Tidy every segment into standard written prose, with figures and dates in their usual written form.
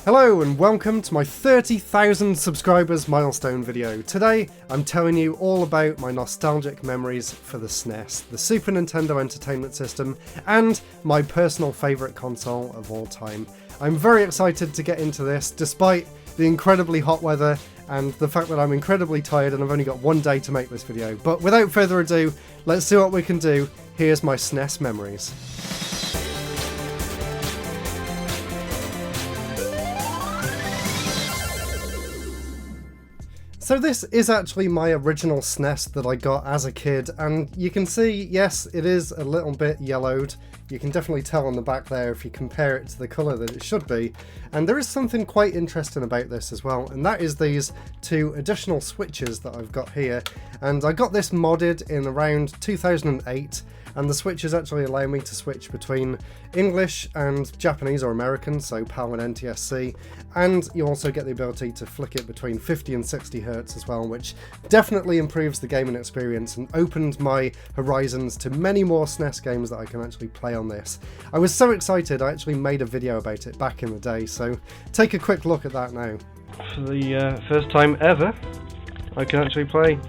Hello and welcome to my 30,000 subscribers milestone video. Today I'm telling you all about my nostalgic memories for the SNES, the Super Nintendo Entertainment System, and my personal favourite console of all time. I'm very excited to get into this despite the incredibly hot weather and the fact that I'm incredibly tired and I've only got one day to make this video. But without further ado, let's see what we can do. Here's my SNES memories. So this is actually my original SNES that I got as a kid, and you can see, yes, it is a little bit yellowed. You can definitely tell on the back there if you compare it to the colour that it should be. And there is something quite interesting about this as well, and that is these two additional switches that I've got here. And I got this modded in around 2008, and the switches actually allow me to switch between English and Japanese or American, so PAL and NTSC, and you also get the ability to flick it between 50 and 60 Hz as well, which definitely improves the gaming experience and opened my horizons to many more SNES games that I can actually play on this. I was so excited I actually made a video about it back in the day, so take a quick look at that now. For the first time ever, I can actually play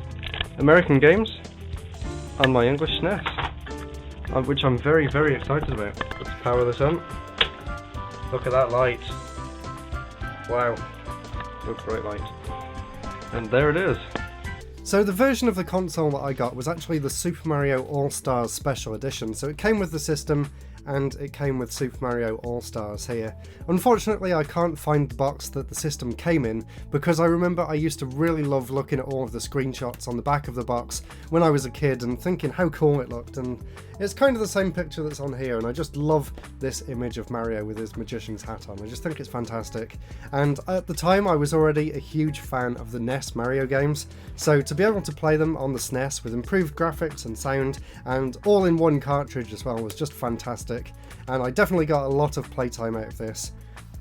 American games on my English SNES. Which I'm very, very excited about. Let's power this on. Look at that light. Wow. Looks great light. And there it is. So the version of the console that I got was actually the Super Mario All-Stars Special Edition. So it came with the system and it came with Super Mario All-Stars here. Unfortunately, I can't find the box that the system came in because I remember I used to really love looking at all of the screenshots on the back of the box when I was a kid and thinking how cool it looked, and it's kind of the same picture that's on here, and I just love this image of Mario with his magician's hat on. I just think it's fantastic. And at the time I was already a huge fan of the NES Mario games, so to be able to play them on the SNES with improved graphics and sound and all in one cartridge as well was just fantastic. And I definitely got a lot of playtime out of this.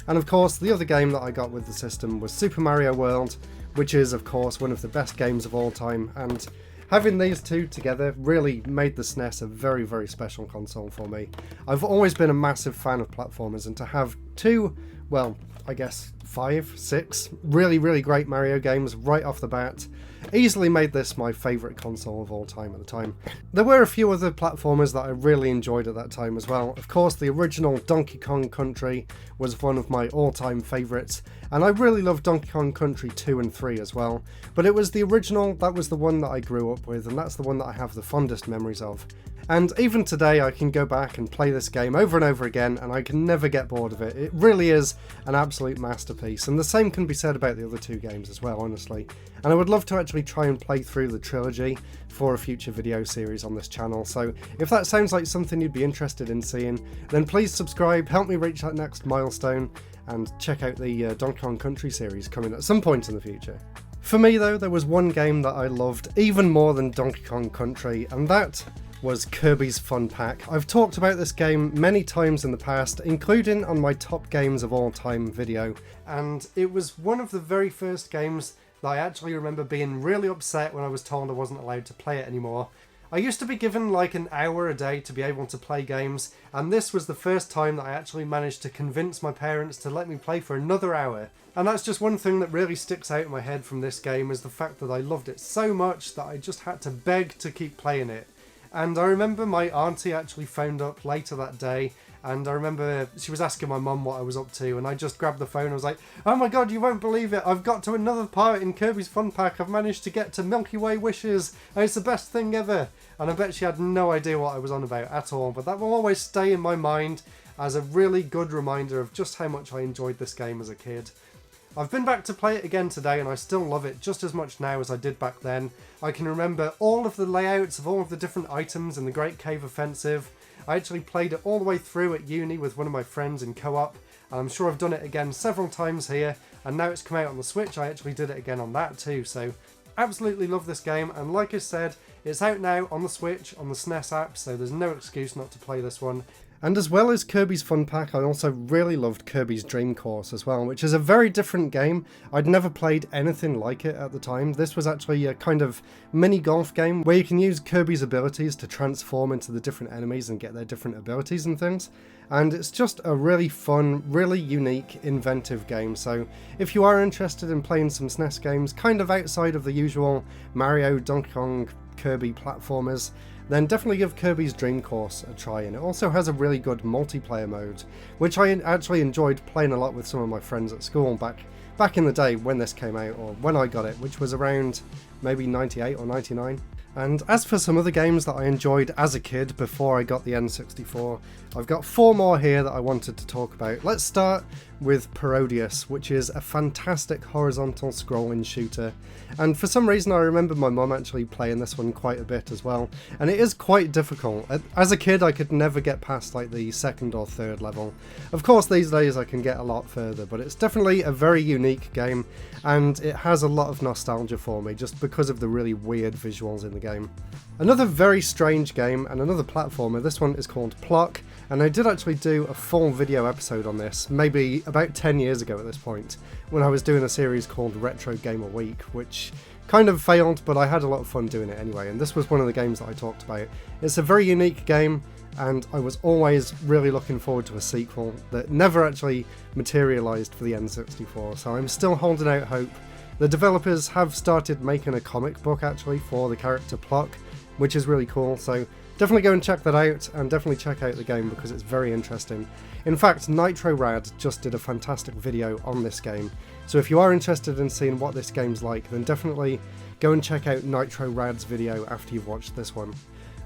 And of course the other game that I got with the system was Super Mario World, which is of course one of the best games of all time, and having these two together really made the SNES a very, very special console for me. I've always been a massive fan of platformers, and to have two, well, I guess 5, 6 really, really great Mario games right off the bat easily made this my favourite console of all time at the time. There were a few other platformers that I really enjoyed at that time as well. Of course, the original Donkey Kong Country was one of my all-time favourites, and I really loved Donkey Kong Country 2 and 3 as well. But it was the original that was the one that I grew up with, and that's the one that I have the fondest memories of. And even today I can go back and play this game over and over again and I can never get bored of it. It really is an absolute masterpiece, and the same can be said about the other two games as well, honestly. And I would love to actually try and play through the trilogy for a future video series on this channel, so if that sounds like something you'd be interested in seeing, then please subscribe, help me reach that next milestone, and check out the Donkey Kong Country series coming at some point in the future. For me though, there was one game that I loved even more than Donkey Kong Country, and that was Kirby's Fun Pack. I've talked about this game many times in the past, including on my top games of all time video, and it was one of the very first games that I actually remember being really upset when I was told I wasn't allowed to play it anymore. I used to be given like an hour a day to be able to play games, and this was the first time that I actually managed to convince my parents to let me play for another hour. And that's just one thing that really sticks out in my head from this game, is the fact that I loved it so much that I just had to beg to keep playing it. And I remember my auntie actually phoned up later that day, and I remember she was asking my mum what I was up to, and I just grabbed the phone and was like, oh my god, you won't believe it, I've got to another part in Kirby's Fun Pack, I've managed to get to Milky Way Wishes, and it's the best thing ever. And I bet she had no idea what I was on about at all, but that will always stay in my mind as a really good reminder of just how much I enjoyed this game as a kid. I've been back to play it again today and I still love it just as much now as I did back then. I can remember all of the layouts of all of the different items in the Great Cave Offensive. I actually played it all the way through at uni with one of my friends in co-op, and I'm sure I've done it again several times here, and now it's come out on the Switch, I actually did it again on that too, so absolutely love this game, and like I said, it's out now on the Switch, on the SNES app, so there's no excuse not to play this one. And as well as Kirby's Fun Pack, I also really loved Kirby's Dream Course as well, which is a very different game. I'd never played anything like it at the time. This was actually a kind of mini golf game where you can use Kirby's abilities to transform into the different enemies and get their different abilities and things. And it's just a really fun, really unique, inventive game. So if you are interested in playing some SNES games, kind of outside of the usual Mario, Donkey Kong, Kirby platformers, then definitely give Kirby's Dream Course a try. And it also has a really good multiplayer mode, which I actually enjoyed playing a lot with some of my friends at school back in the day when this came out, or when I got it, which was around maybe 98 or 99. And as for some other games that I enjoyed as a kid before I got the N64, I've got 4 more here that I wanted to talk about. Let's start with Parodius, which is a fantastic horizontal scrolling shooter. And for some reason I remember my mum actually playing this one quite a bit as well. And it is quite difficult. As a kid I could never get past like the 2nd or 3rd level. Of course these days I can get a lot further, but it's definitely a very unique game and it has a lot of nostalgia for me just because of the really weird visuals in the game. Another very strange game and another platformer, this one is called Plock, and I did actually do a full video episode on this, maybe about 10 years ago at this point, when I was doing a series called Retro Gamer Week, which kind of failed, but I had a lot of fun doing it anyway, and this was one of the games that I talked about. It's a very unique game, and I was always really looking forward to a sequel that never actually materialised for the N64, so I'm still holding out hope. The developers have started making a comic book actually for the character Plock, which is really cool, so definitely go and check that out, and definitely check out the game because it's very interesting. In fact, NitroRad just did a fantastic video on this game, so if you are interested in seeing what this game's like, then definitely go and check out NitroRad's video after you've watched this one.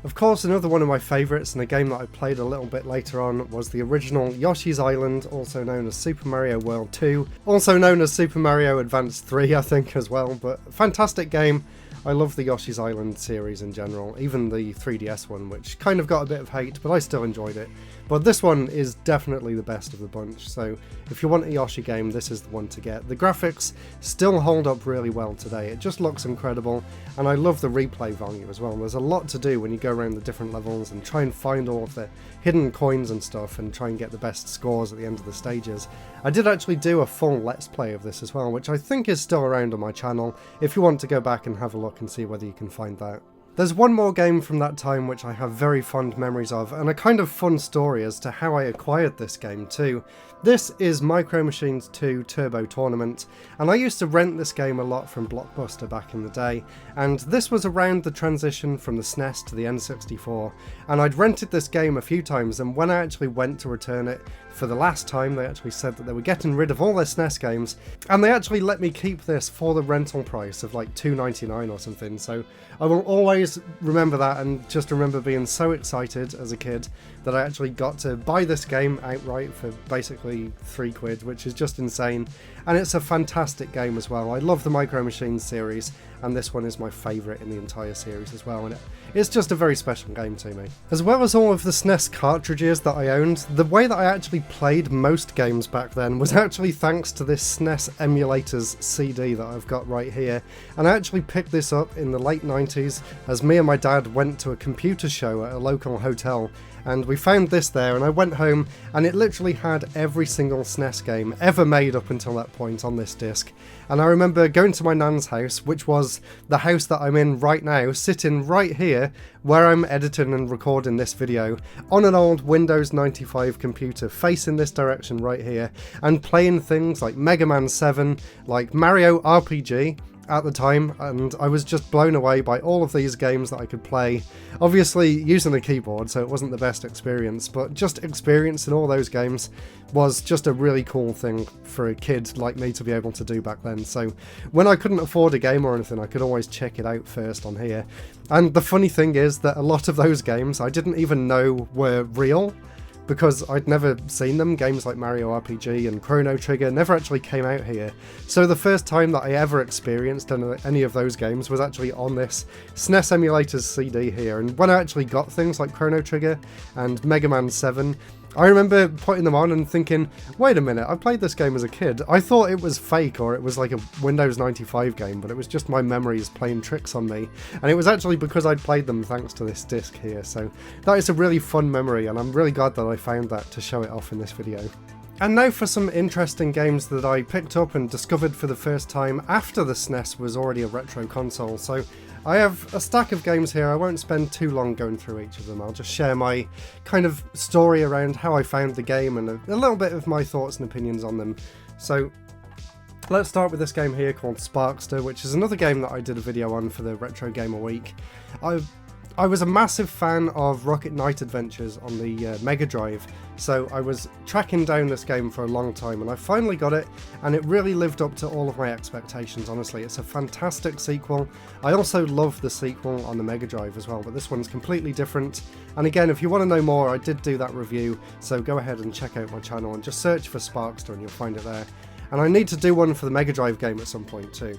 Of course, another one of my favourites, and a game that I played a little bit later on, was the original Yoshi's Island, also known as Super Mario World 2, also known as Super Mario Advance 3 I think as well, but fantastic game. I love the Yoshi's Island series in general, even the 3DS one, which kind of got a bit of hate, but I still enjoyed it. But this one is definitely the best of the bunch, so if you want a Yoshi game, this is the one to get. The graphics still hold up really well today, it just looks incredible, and I love the replay value as well. There's a lot to do when you go around the different levels and try and find all of the hidden coins and stuff and try and get the best scores at the end of the stages. I did actually do a full Let's Play of this as well, which I think is still around on my channel, if you want to go back and have a look and see whether you can find that. There's one more game from that time which I have very fond memories of, and a kind of fun story as to how I acquired this game too. This is Micro Machines 2 Turbo Tournament, and I used to rent this game a lot from Blockbuster back in the day, and this was around the transition from the SNES to the N64, and I'd rented this game a few times, and when I actually went to return it for the last time, they actually said that they were getting rid of all their SNES games, and they actually let me keep this for the rental price of like $2.99 or something, so I will always remember that, and just remember being so excited as a kid that I actually got to buy this game outright for basically £3, which is just insane. And it's a fantastic game as well. I love the Micro Machines series, and this one is my favourite in the entire series as well, and it's just a very special game to me. As well as all of the SNES cartridges that I owned, the way that I actually played most games back then was actually thanks to this SNES emulators CD that I've got right here, and I actually picked this up in the late 90s as me and my dad went to a computer show at a local hotel, and we found this there, and I went home and it literally had every single SNES game ever made up until that point on this disc. And I remember going to my nan's house, which was the house that I'm in right now, sitting right here where I'm editing and recording this video, on an old Windows 95 computer facing this direction right here, and playing things like Mega Man 7, like Mario RPG at the time, and I was just blown away by all of these games that I could play, obviously using a keyboard, so it wasn't the best experience, but just experiencing all those games was just a really cool thing for a kid like me to be able to do back then. So when I couldn't afford a game or anything, I could always check it out first on here. And the funny thing is that a lot of those games I didn't even know were real, because I'd never seen them. Games like Mario RPG and Chrono Trigger never actually came out here. So the first time that I ever experienced any of those games was actually on this SNES emulators CD here. And when I actually got things like Chrono Trigger and Mega Man 7, I remember putting them on and thinking, wait a minute, I played this game as a kid. I thought it was fake or it was like a Windows 95 game, but it was just my memories playing tricks on me. And it was actually because I'd played them thanks to this disc here. So that is a really fun memory, and I'm really glad that I found that to show it off in this video. And now for some interesting games that I picked up and discovered for the first time after the SNES was already a retro console. So I have a stack of games here. I won't spend too long going through each of them. I'll just share my kind of story around how I found the game and a little bit of my thoughts and opinions on them. So let's start with this game here called Sparkster, which is another game that I did a video on for the Retro Gamer Week. I was a massive fan of Rocket Knight Adventures on the Mega Drive, so I was tracking down this game for a long time, and I finally got it, and it really lived up to all of my expectations, honestly. It's a fantastic sequel. I also love the sequel on the Mega Drive as well, but this one's completely different. And again, if you want to know more, I did do that review, so go ahead and check out my channel and just search for Sparkster and you'll find it there. And I need to do one for the Mega Drive game at some point too.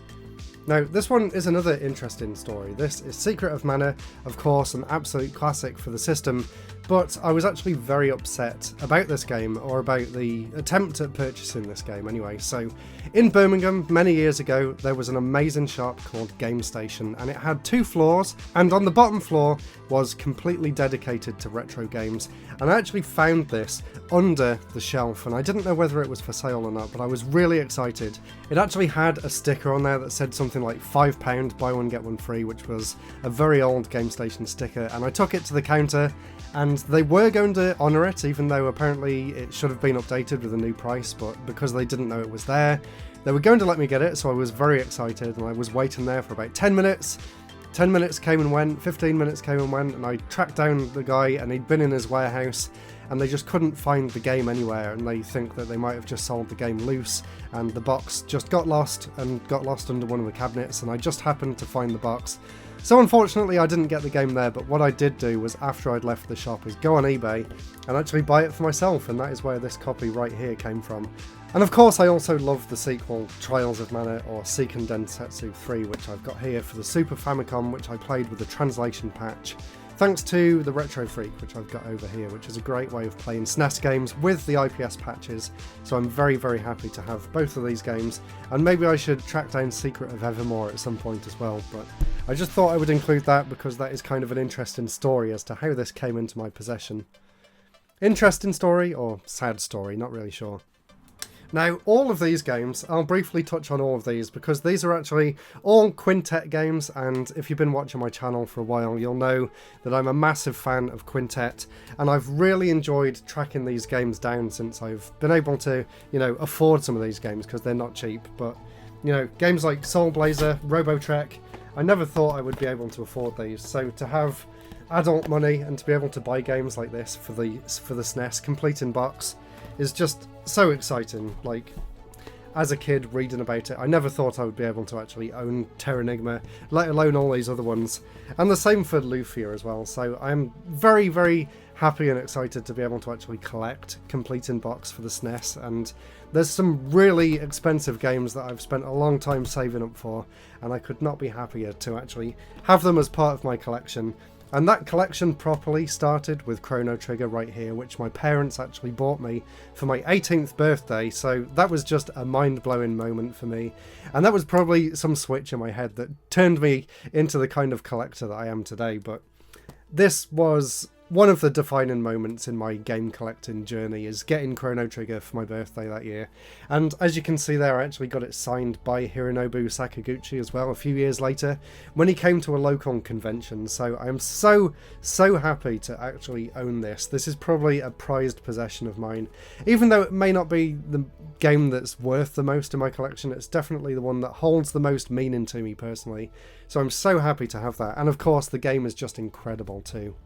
Now, this one is another interesting story. This is Secret of Mana, of course, an absolute classic for the system, but I was actually very upset about this game, or about the attempt at purchasing this game anyway. So, in Birmingham, many years ago, there was an amazing shop called Game Station, and it had 2 floors, and on the bottom floor was completely dedicated to retro games. And I actually found this under the shelf, and I didn't know whether it was for sale or not, but I was really excited. It actually had a sticker on there that said something like £5, buy one get one free, which was a very old Game Station sticker, and I took it to the counter, and they were going to honour it, even though apparently it should have been updated with a new price, but because they didn't know it was there, they were going to let me get it, so I was very excited, and I was waiting there for about 10 minutes. 10 minutes came and went, 15 minutes came and went, and I tracked down the guy, and he'd been in his warehouse, and they just couldn't find the game anywhere, and they think that they might have just sold the game loose, and the box just got lost under one of the cabinets, and I just happened to find the box. So unfortunately I didn't get the game there, but what I did do was, after I'd left the shop, is go on eBay and actually buy it for myself, and that is where this copy right here came from. And of course I also love the sequel, Trials of Mana, or Seiken Densetsu 3, which I've got here for the Super Famicom, which I played with the translation patch, thanks to the RetroBreak, which I've got over here, which is a great way of playing SNES games with the IPS patches. So I'm very, very happy to have both of these games, and maybe I should track down Secret of Evermore at some point as well, but I just thought I would include that because that is kind of an interesting story as to how this came into my possession. Interesting story, or sad story, not really sure. Now, all of these games, I'll briefly touch on all of these because these are actually all Quintet games, and if you've been watching my channel for a while, you'll know that I'm a massive fan of Quintet, and I've really enjoyed tracking these games down since I've been able to, afford some of these games because they're not cheap. But, games like Soul Blazer, Robotrek, I never thought I would be able to afford these, so to have adult money and to be able to buy games like this for the SNES, complete in box, is just so exciting. Like, as a kid reading about it, I never thought I would be able to actually own Terranigma, let alone all these other ones. And the same for Lufia as well, so I'm very, very happy and excited to be able to actually collect complete in box for the SNES, and there's some really expensive games that I've spent a long time saving up for, and I could not be happier to actually have them as part of my collection. And that collection properly started with Chrono Trigger right here, which my parents actually bought me for my 18th birthday, so that was just a mind-blowing moment for me. And that was probably some switch in my head that turned me into the kind of collector that I am today, but this was one of the defining moments in my game collecting journey, is getting Chrono Trigger for my birthday that year. And as you can see there, I actually got it signed by Hironobu Sakaguchi as well a few years later when he came to a local convention. So I am so happy to actually own this. This is probably a prized possession of mine. Even though it may not be the game that's worth the most in my collection, it's definitely the one that holds the most meaning to me personally. So I'm so happy to have that. And of course the game is just incredible too.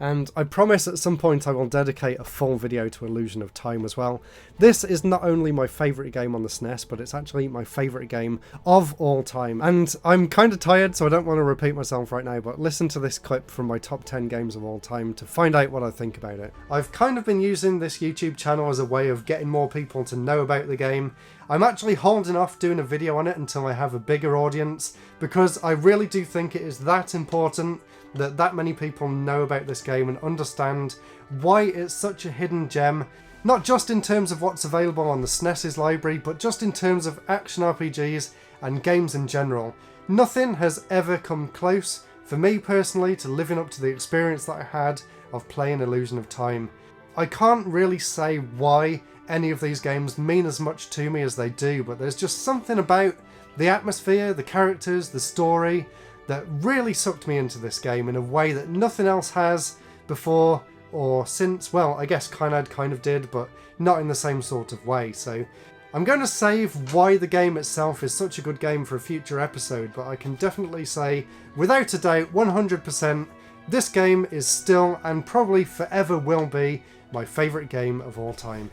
And I promise at some point I will dedicate a full video to Illusion of Time as well. This is not only my favourite game on the SNES, but it's actually my favourite game of all time. And I'm kind of tired, so I don't want to repeat myself right now, but listen to this clip from my top 10 games of all time to find out what I think about it. I've kind of been using this YouTube channel as a way of getting more people to know about the game. I'm actually holding off doing a video on it until I have a bigger audience, because I really do think it is that important that many people know about this game and understand why it's such a hidden gem, not just in terms of what's available on the SNES's library, but just in terms of action RPGs and games in general. Nothing has ever come close, for me personally, to living up to the experience that I had of playing Illusion of Time. I can't really say why any of these games mean as much to me as they do, but there's just something about the atmosphere, the characters, the story that really sucked me into this game in a way that nothing else has before or since. Well, I guess Kynad kind of did, but not in the same sort of way. So I'm going to save why the game itself is such a good game for a future episode, but I can definitely say, without a doubt, 100%, this game is still, and probably forever will be, my favourite game of all time.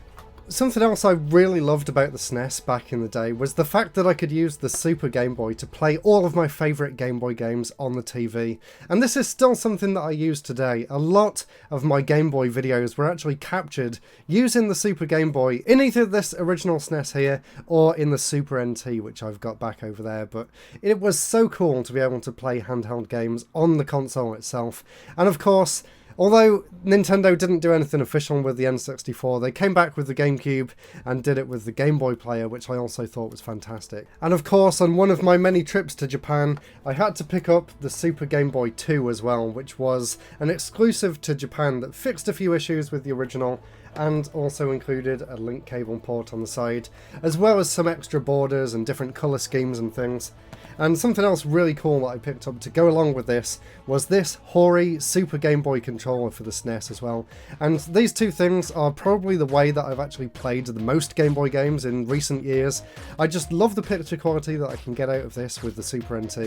Something else I really loved about the SNES back in the day was the fact that I could use the Super Game Boy to play all of my favourite Game Boy games on the TV. And this is still something that I use today. A lot of my Game Boy videos were actually captured using the Super Game Boy in either this original SNES here or in the Super NT, which I've got back over there. But it was so cool to be able to play handheld games on the console itself. And of course, although Nintendo didn't do anything official with the N64, they came back with the GameCube and did it with the Game Boy player, which I also thought was fantastic. And of course, on one of my many trips to Japan, I had to pick up the Super Game Boy 2 as well, which was an exclusive to Japan that fixed a few issues with the original and also included a link cable port on the side, as well as some extra borders and different colour schemes and things. And something else really cool that I picked up to go along with this was this hoary Super Game Boy controller for the SNES as well. And these two things are probably the way that I've actually played the most Game Boy games in recent years. I just love the picture quality that I can get out of this with the Super NT,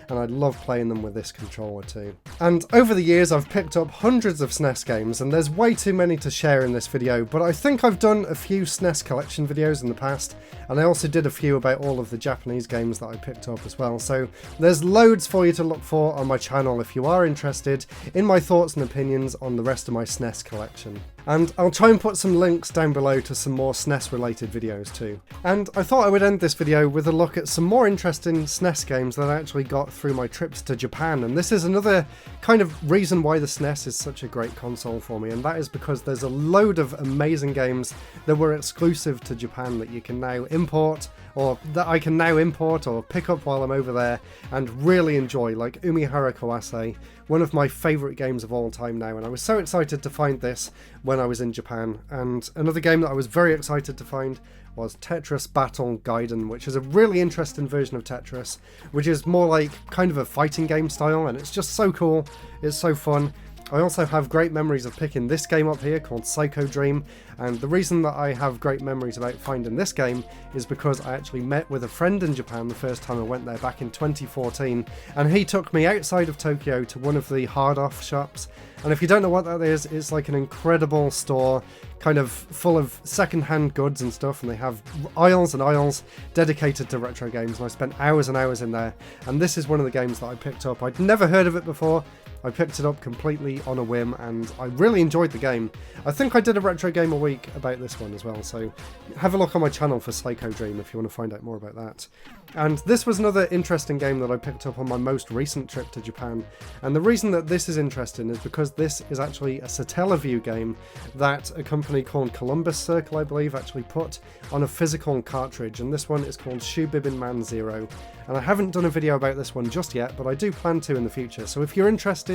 and I love playing them with this controller too. And over the years I've picked up hundreds of SNES games, and there's way too many to share in this video, but I think I've done a few SNES collection videos in the past, and I also did a few about all of the Japanese games that I picked up as well. So there's loads for you to look for on my channel if you are interested in my thoughts and opinions on the rest of my SNES collection. And I'll try and put some links down below to some more SNES related videos too. And I thought I would end this video with a look at some more interesting SNES games that I actually got through my trips to Japan. And this is another kind of reason why the SNES is such a great console for me, and that is because there's a load of amazing games that were exclusive to Japan that you can now import, or that I can now import or pick up while I'm over there and really enjoy, like Umihara Kawase, one of my favourite games of all time now, and I was so excited to find this when I was in Japan. And another game that I was very excited to find was Tetris Battle Gaiden, which is a really interesting version of Tetris, which is more like kind of a fighting game style, and it's just so cool, it's so fun. I also have great memories of picking this game up here called Psycho Dream, and the reason that I have great memories about finding this game is because I actually met with a friend in Japan the first time I went there back in 2014, and he took me outside of Tokyo to one of the hard-off shops. And if you don't know what that is, it's like an incredible store kind of full of second-hand goods and stuff, and they have aisles and aisles dedicated to retro games, and I spent hours and hours in there, and this is one of the games that I picked up. I'd never heard of it before. I picked it up completely on a whim, and I really enjoyed the game. I think I did a retro game a week about this one as well, so have a look on my channel for Psycho Dream if you want to find out more about that. And this was another interesting game that I picked up on my most recent trip to Japan, and the reason that this is interesting is because this is actually a Satellaview game that a company called Columbus Circle, I believe, actually put on a physical cartridge, and this one is called Shubibin Man Zero. And I haven't done a video about this one just yet, but I do plan to in the future, so if you're interested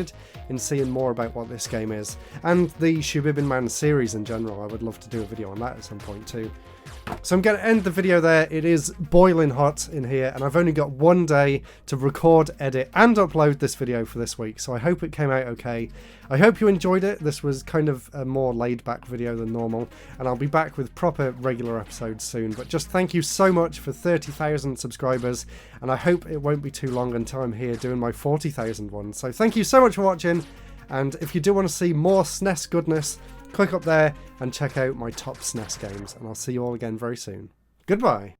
in seeing more about what this game is, and the Shubibin Man series in general, I would love to do a video on that at some point too. So I'm going to end the video there. It is boiling hot in here, and I've only got one day to record, edit, and upload this video for this week, so I hope it came out okay. I hope you enjoyed it. This was kind of a more laid-back video than normal, and I'll be back with proper regular episodes soon. But just thank you so much for 30,000 subscribers, and I hope it won't be too long until I'm here doing my 40,000 one. So thank you so much for watching, and if you do want to see more SNES goodness, click up there and check out my top SNES games, and I'll see you all again very soon. Goodbye!